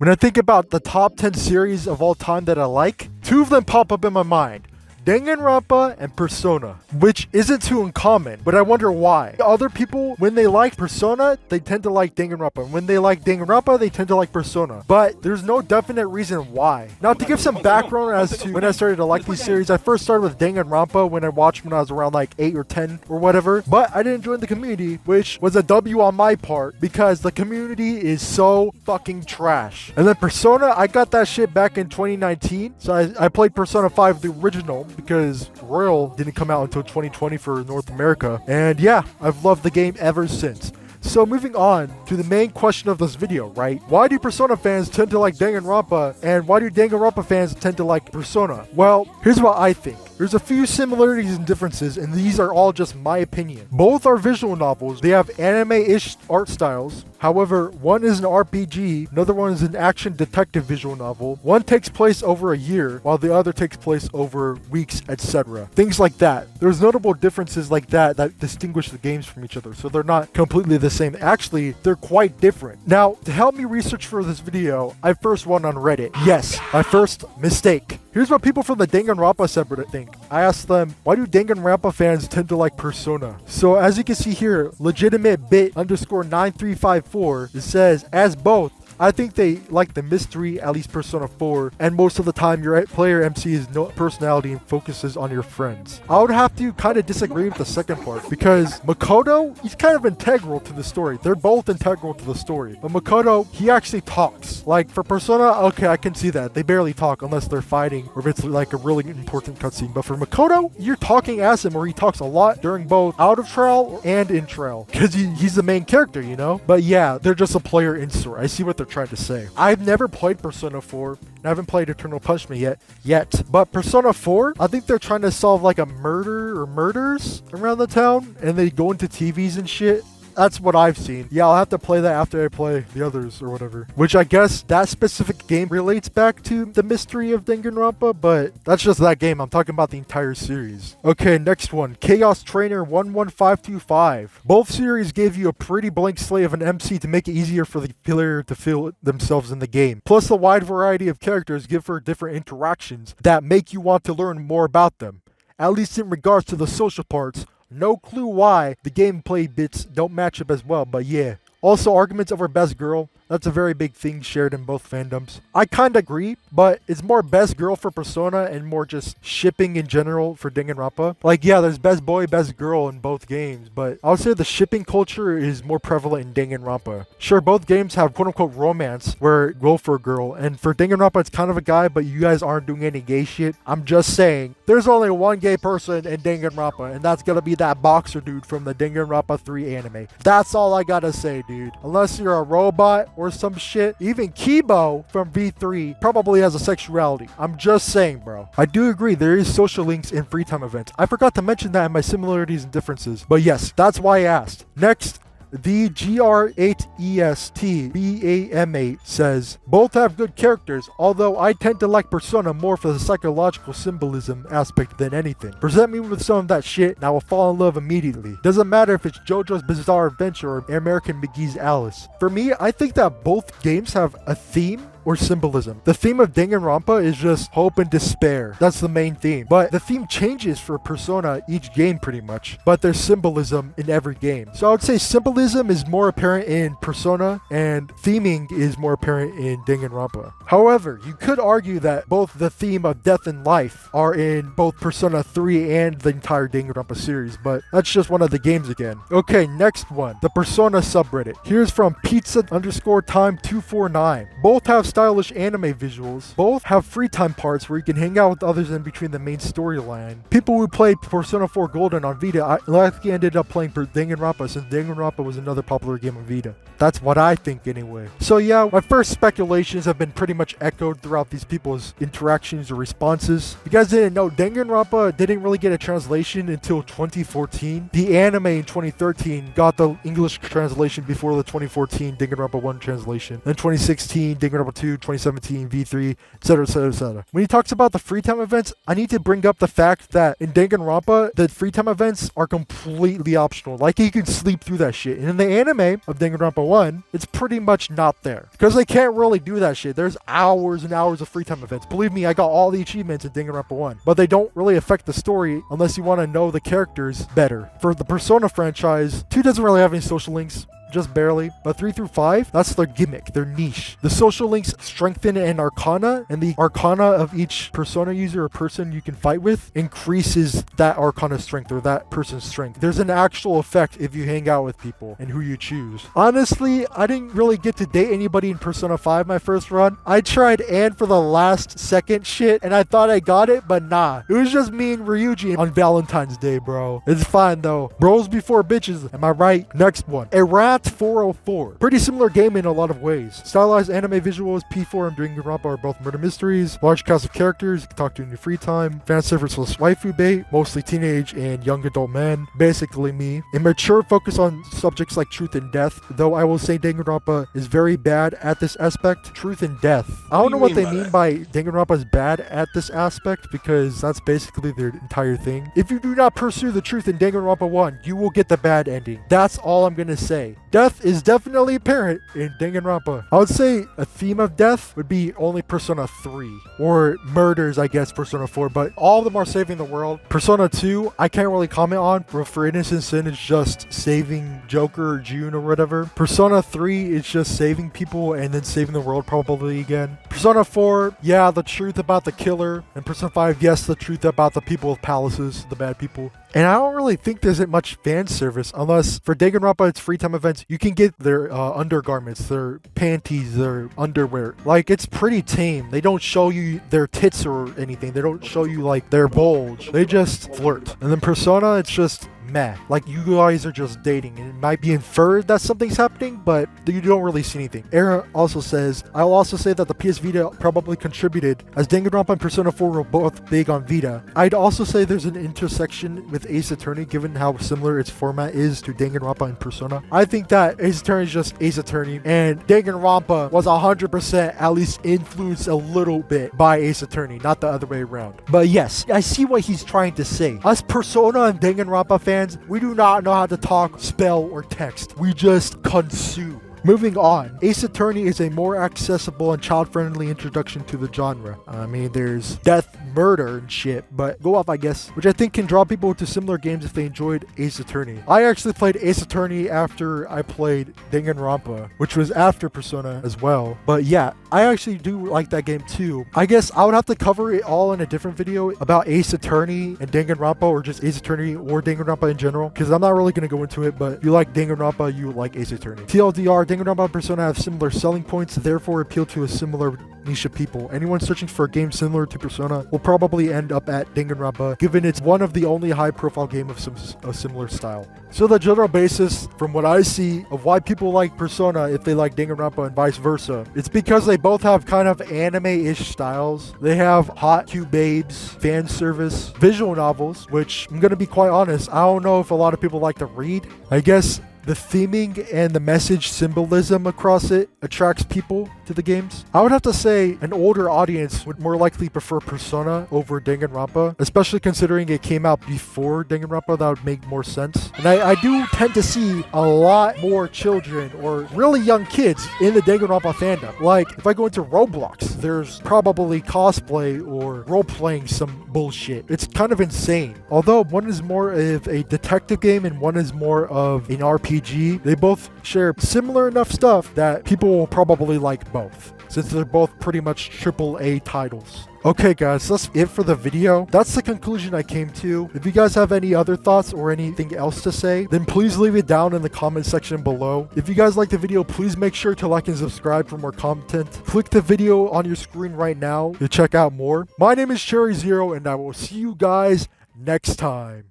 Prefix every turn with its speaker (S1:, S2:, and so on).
S1: When I think about the top 10 series of all time that I like, two of them pop up in my mind. Danganronpa and Persona, which isn't too uncommon, but I wonder why. Other people, when they like Persona, they tend to like Danganronpa. When they like Danganronpa, they tend to like Persona. But there's no definite reason why. Now, to give some background as to when I started to like these series, I first started with Danganronpa when I watched when I was around like 8 or 10 or whatever. But I didn't join the community, which was a W on my part because the community is so fucking trash. And then Persona, I got that shit back in 2019. So I played Persona 5, the original, because Royal didn't come out until 2020 for North America. And yeah, I've loved the game ever since. So moving on to the main question of this video, right? Why do Persona fans tend to like Danganronpa, and why do Danganronpa fans tend to like Persona? Well, here's what I think. There's a few similarities and differences, and these are all just my opinion. Both are visual novels. They have anime-ish art styles. However, one is an RPG, another one is an action detective visual novel. One takes place over a year, while the other takes place over weeks, etc. Things like that. There's notable differences like that that distinguish the games from each other, so they're not completely the same. Actually, they're quite different. Now, to help me research for this video, I first went on Reddit. Yes, my first mistake. Here's what people from the Danganronpa subreddit think. I asked them, why do Danganronpa fans tend to like Persona? So as you can see here, legitimate bit _9354, it says, as both, I think they like the mystery, at least Persona 4, and most of the time your player MC has no personality and focuses on your friends. I would have to kind of disagree with the second part, because Makoto, he's kind of integral to the story. They're both integral to the story. But Makoto, he actually talks. Like for Persona, okay, I can see that. They barely talk unless they're fighting or if it's like a really important cutscene. But for Makoto, you're talking as him, or he talks a lot during both out of trial and in trial, because he's the main character, you know? But yeah, they're just a player in story. I see what they're trying to say. I've never played Persona 4, and I haven't played Eternal Punishment yet. But Persona 4, I think they're trying to solve like a murder or murders around the town, and they go into TVs and shit. That's what I've seen. Yeah, I'll have to play that after I play the others or whatever. Which I guess that specific game relates back to the mystery of Danganronpa, but that's just that game. I'm talking about the entire series. Okay, next one. Chaos Trainer 11525. Both series gave you a pretty blank slate of an MC to make it easier for the player to feel themselves in the game. Plus the wide variety of characters give for different interactions that make you want to learn more about them. At least in regards to the social parts. No clue why the gameplay bits don't match up as well, but yeah. Also, arguments over best girl, that's a very big thing shared in both fandoms. I kinda agree, but it's more best girl for Persona and more just shipping in general for Danganronpa. Like, yeah, there's best boy, best girl in both games, but I would say the shipping culture is more prevalent in Danganronpa. Sure, both games have quote-unquote romance where go for a girl, and for Danganronpa it's kind of a guy, but you guys aren't doing any gay shit. I'm just saying, there's only one gay person in Danganronpa, and that's gonna be that boxer dude from the Danganronpa 3 anime. That's all I gotta say, dude. Unless you're a robot or some shit. Even Kibo from V3 probably has a sexuality. I'm just saying, bro. I do agree there is social links in free time events. I forgot to mention that in my similarities and differences. But yes, that's why I asked. Next, the GR8ESTBAM8 says, both have good characters, although I tend to like Persona more for the psychological symbolism aspect than anything. Present me with some of that shit and I will fall in love immediately. Doesn't matter if it's JoJo's Bizarre Adventure or American McGee's Alice. For me, I think that both games have a theme or symbolism. The theme of Danganronpa is just hope and despair. That's the main theme. But the theme changes for Persona each game pretty much. But there's symbolism in every game. So I would say symbolism is more apparent in Persona and theming is more apparent in Danganronpa. However, you could argue that both the theme of death and life are in both Persona 3 and the entire Danganronpa series, but that's just one of the games again. Okay, next one. The Persona subreddit. Here's from pizza_time249. Both have stylish anime visuals. Both have free time parts where you can hang out with others in between the main storyline. People who played Persona 4 Golden on Vita likely ended up playing Danganronpa since Danganronpa was another popular game on Vita. That's what I think anyway. So yeah, my first speculations have been pretty much echoed throughout these people's interactions or responses. If you guys didn't know, Danganronpa didn't really get a translation until 2014. The anime in 2013 got the English translation before the 2014 Danganronpa 1 translation. Then 2016, Danganronpa 2, 2017, V3, etc., etc., etc. When he talks about the free time events, I need to bring up the fact that in Danganronpa, the free time events are completely optional. Like, you can sleep through that shit. And in the anime of Danganronpa 1, it's pretty much not there. Because they can't really do that shit. There's hours and hours of free time events. Believe me, I got all the achievements in Danganronpa 1. But they don't really affect the story unless you want to know the characters better. For the Persona franchise, 2 doesn't really have any social links. Just barely, but 3 through 5, that's their gimmick, their niche. The social links strengthen an arcana, and the arcana of each persona user or person you can fight with increases that arcana strength or that person's strength. There's an actual effect if you hang out with people and who you choose. Honestly, I didn't really get to date anybody in Persona 5 my first run. I tried Anne for the last second shit, and I thought I got it, but nah. It was just me and Ryuji on Valentine's Day, bro. It's fine though. Bros before bitches, am I right? Next one. Erat 404. Pretty similar game in a lot of ways. Stylized anime visuals, P4 and Danganronpa are both murder mysteries. Large cast of characters you can talk to in your free time. Fan service plus waifu bait, mostly teenage and young adult men. Basically me. A mature focus on subjects like truth and death, though I will say Danganronpa is very bad at this aspect. Truth and death. I don't know what they mean by Danganronpa is bad at this aspect, because that's basically their entire thing. If you do not pursue the truth in Danganronpa 1, you will get the bad ending. That's all I'm gonna say. Death is definitely apparent in Danganronpa. I would say a theme of death would be only Persona 3. Or murders, I guess, Persona 4. But all of them are saving the world. Persona 2, I can't really comment on. For Innocent Sin, it's just saving Joker or June or whatever. Persona 3 is just saving people and then saving the world probably again. Persona 4, yeah, the truth about the killer. And Persona 5, yes, the truth about the people with palaces, the bad people. And I don't really think there's much fan service, unless for Danganronpa, it's free time events. You can get their undergarments, their panties, their underwear. Like, it's pretty tame. They don't show you their tits or anything. They don't show you, like, their bulge. They just flirt. And then Persona, it's just meh. Like, you guys are just dating, and it might be inferred that something's happening, but you don't really see anything. Era also says, I'll also say that the PS Vita probably contributed, as Danganronpa and Persona 4 were both big on Vita. I'd also say there's an intersection with Ace Attorney, given how similar its format is to Danganronpa and Persona. I think that Ace Attorney is just Ace Attorney, and Danganronpa was 100% at least influenced a little bit by Ace Attorney, not the other way around. But yes, I see what he's trying to say. Us Persona and Danganronpa fans, we do not know how to talk, spell, or text. We just consume. Moving on, Ace Attorney is a more accessible and child-friendly introduction to the genre. I mean, there's death, murder, and shit, but go off, I guess, which I think can draw people to similar games if they enjoyed Ace Attorney. I actually played Ace Attorney after I played Danganronpa, which was after Persona as well. But yeah, I actually do like that game too. I guess I would have to cover it all in a different video about Ace Attorney and Danganronpa, or just Ace Attorney or Danganronpa in general, because I'm not really going to go into it, but if you like Danganronpa, you like Ace Attorney. TLDR, Danganronpa and Persona have similar selling points, therefore appeal to a similar niche of people. Anyone searching for a game similar to Persona will probably end up at Danganronpa, given it's one of the only high-profile game of a similar style. So the general basis, from what I see, of why people like Persona if they like Danganronpa and vice versa, it's because they both have kind of anime-ish styles. They have hot, cute babes, fan service, visual novels, which I'm gonna be quite honest, I don't know if a lot of people like to read. I guess the theming and the message symbolism across it attracts people to the games. I would have to say an older audience would more likely prefer Persona over Danganronpa, especially considering it came out before Danganronpa. That would make more sense. And I do tend to see a lot more children or really young kids in the Danganronpa fandom. Like, if I go into Roblox, there's probably cosplay or role-playing some bullshit. It's kind of insane. Although one is more of a detective game and one is more of an RPG, they both share similar enough stuff that people will probably like both, since they're both pretty much AAA titles. Okay guys, that's it for the video. That's the conclusion I came to. If you guys have any other thoughts or anything else to say, then please leave it down in the comment section below. If you guys liked the video, please make sure to like and subscribe for more content. Click the video on your screen right now to check out more. My name is CherryZero, and I will see you guys next time.